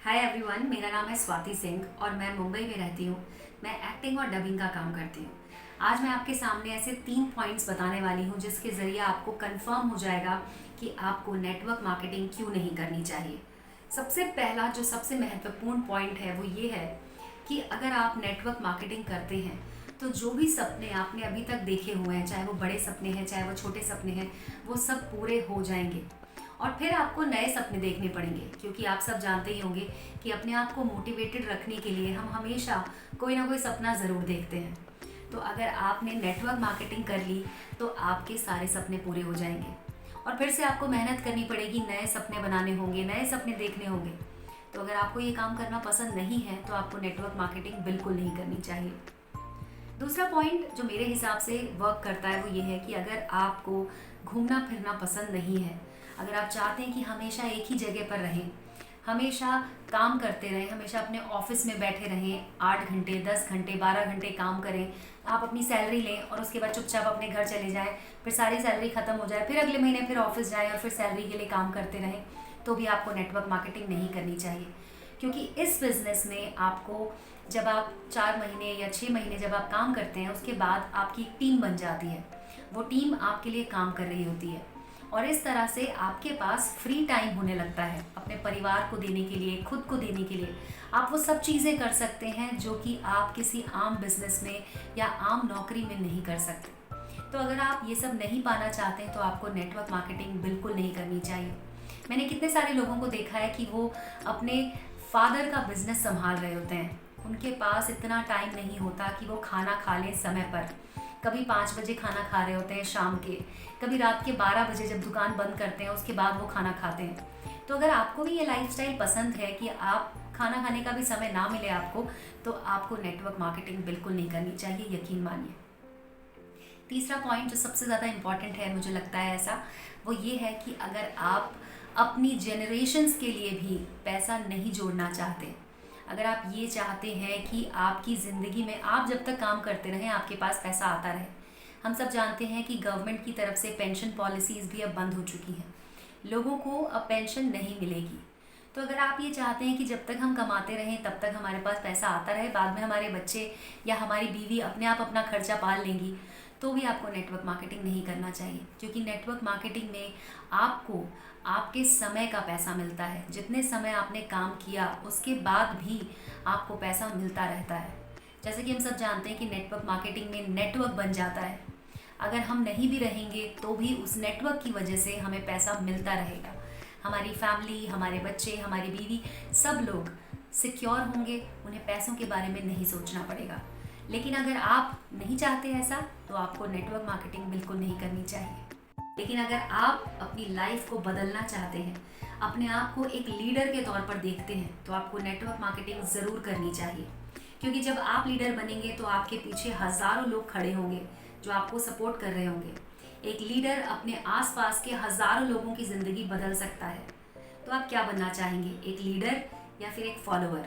Hi everyone, मेरा नाम है स्वाति सिंह और मैं मुंबई में रहती हूँ। मैं एक्टिंग और डबिंग का काम करती हूँ। आज मैं आपके सामने ऐसे 3 पॉइंट्स बताने वाली हूँ जिसके ज़रिए आपको कंफर्म हो जाएगा कि आपको नेटवर्क मार्केटिंग क्यों नहीं करनी चाहिए। सबसे पहला जो सबसे महत्वपूर्ण पॉइंट है वो ये है कि अगर आप नेटवर्क मार्केटिंग करते हैं तो जो भी सपने आपने अभी तक देखे हुए हैं, चाहे वो बड़े सपने हैं चाहे वो छोटे सपने हैं, वो सब पूरे हो जाएंगे और फिर आपको नए सपने देखने पड़ेंगे। क्योंकि आप सब जानते ही होंगे कि अपने आप को मोटिवेटेड रखने के लिए हम हमेशा कोई ना कोई सपना ज़रूर देखते हैं। तो अगर आपने नेटवर्क मार्केटिंग कर ली तो आपके सारे सपने पूरे हो जाएंगे और फिर से आपको मेहनत करनी पड़ेगी, नए सपने बनाने होंगे, नए सपने देखने होंगे। तो अगर आपको ये काम करना पसंद नहीं है तो आपको नेटवर्क मार्केटिंग बिल्कुल नहीं करनी चाहिए। दूसरा पॉइंट जो मेरे हिसाब से वर्क करता है वो ये है कि अगर आपको घूमना फिरना पसंद नहीं है, अगर आप चाहते हैं कि हमेशा एक ही जगह पर रहें, हमेशा काम करते रहें, हमेशा अपने ऑफिस में बैठे रहें, 8 घंटे 10 घंटे 12 घंटे काम करें, आप अपनी सैलरी लें और उसके बाद चुपचाप अपने घर चले जाएं, फिर सारी सैलरी ख़त्म हो जाए, फिर अगले महीने फिर ऑफिस जाएं और फिर सैलरी के लिए काम करते रहें, तो भी आपको नेटवर्क मार्केटिंग नहीं करनी चाहिए। क्योंकि इस बिज़नेस में आपको जब आप 4 महीने या 6 महीने जब आप काम करते हैं उसके बाद आपकी एक टीम बन जाती है। वो टीम आपके लिए काम कर रही होती है और इस तरह से आपके पास फ्री टाइम होने लगता है अपने परिवार को देने के लिए, खुद को देने के लिए। आप वो सब चीज़ें कर सकते हैं जो कि आप किसी आम बिजनेस में या आम नौकरी में नहीं कर सकते। तो अगर आप ये सब नहीं पाना चाहते हैं तो आपको नेटवर्क मार्केटिंग बिल्कुल नहीं करनी चाहिए। मैंने कितने सारे लोगों को देखा है कि वो अपने फादर का बिजनेस संभाल रहे होते हैं, उनके पास इतना टाइम नहीं होता कि वो खाना खा लें समय पर। कभी 5 बजे खाना खा रहे होते हैं शाम के, कभी रात के 12 बजे जब दुकान बंद करते हैं उसके बाद वो खाना खाते हैं। तो अगर आपको भी ये लाइफस्टाइल पसंद है कि आप खाना खाने का भी समय ना मिले आपको, तो आपको नेटवर्क मार्केटिंग बिल्कुल नहीं करनी चाहिए, यकीन मानिए। तीसरा पॉइंट जो सबसे ज़्यादा इम्पॉर्टेंट है, मुझे लगता है ऐसा, वो ये है कि अगर आप अपनी जनरेशन्स के लिए भी पैसा नहीं जोड़ना चाहते, अगर आप ये चाहते हैं कि आपकी ज़िंदगी में आप जब तक काम करते रहें आपके पास पैसा आता रहे। हम सब जानते हैं कि गवर्नमेंट की तरफ से पेंशन पॉलिसीज़ भी अब बंद हो चुकी हैं, लोगों को अब पेंशन नहीं मिलेगी। तो अगर आप ये चाहते हैं कि जब तक हम कमाते रहें तब तक हमारे पास पैसा आता रहे, बाद में हमारे बच्चे या हमारी बीवी अपने आप अपना खर्चा पाल लेंगी, तो भी आपको नेटवर्क मार्केटिंग नहीं करना चाहिए। क्योंकि नेटवर्क मार्केटिंग में आपको आपके समय का पैसा मिलता है। जितने समय आपने काम किया उसके बाद भी आपको पैसा मिलता रहता है। जैसे कि हम सब जानते हैं कि नेटवर्क मार्केटिंग में नेटवर्क बन जाता है। अगर हम नहीं भी रहेंगे तो भी उस नेटवर्क की वजह से हमें पैसा मिलता रहेगा। हमारी फैमिली, हमारे बच्चे, हमारी बीवी, सब लोग सिक्योर होंगे, उन्हें पैसों के बारे में नहीं सोचना पड़ेगा। लेकिन अगर आप नहीं चाहते ऐसा तो आपको नेटवर्क मार्केटिंग बिल्कुल नहीं करनी चाहिए। लेकिन अगर आप अपनी लाइफ को बदलना चाहते हैं, अपने आप को एक लीडर के तौर पर देखते हैं, तो आपको नेटवर्क मार्केटिंग ज़रूर करनी चाहिए। क्योंकि जब आप लीडर बनेंगे तो आपके पीछे हज़ारों लोग खड़े होंगे जो आपको सपोर्ट कर रहे होंगे। एक लीडर अपने आसपास के हज़ारों लोगों की ज़िंदगी बदल सकता है। तो आप क्या बनना चाहेंगे, एक लीडर या फिर एक फॉलोअर?